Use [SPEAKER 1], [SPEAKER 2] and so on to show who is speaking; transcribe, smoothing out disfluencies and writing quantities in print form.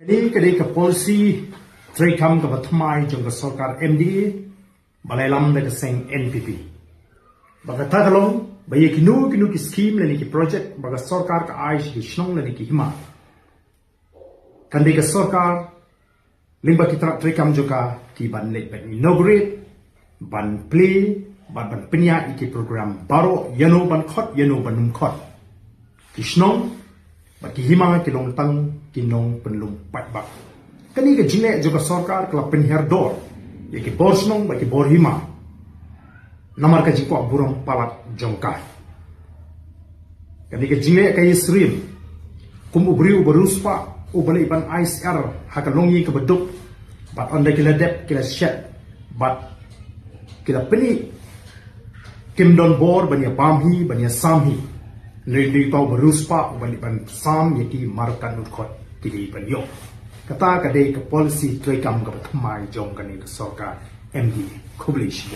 [SPEAKER 1] Ini kedai ke polisi trekam ke thymmai jong ke Sorkar Mda balai lam de seng NPP. Baga tagalong bayi kinu ki scheme le ni ki project baga Sorkar ka aish ki shnong le ni ki hima. Kandai ke Sorkar limba kita trekam joka ki ban le ban inaugurate ban play ban penya iki program baru yano ban khot yano ban num khot. Ki shnong bagi hima ki long tang ki nong penlum pat bak kani ke jine juga Sorkar kala penher dor ye ki bor snong bagi bor hima namar ka jiko burong palat jongka kani ke jine ka yesrim kum ubriu beruspa ubali ban ISR hakalongi ke beduk bat onda kila dep kila shet bat kila peni kim don bor bania pamhi bania samhi Nilai tau beruspa balik ban sam yaki markan ukot kiri ban yo. Kata kadai ke polisi trekam ke thymmai jom kani ke Sorkar Mda Publisi.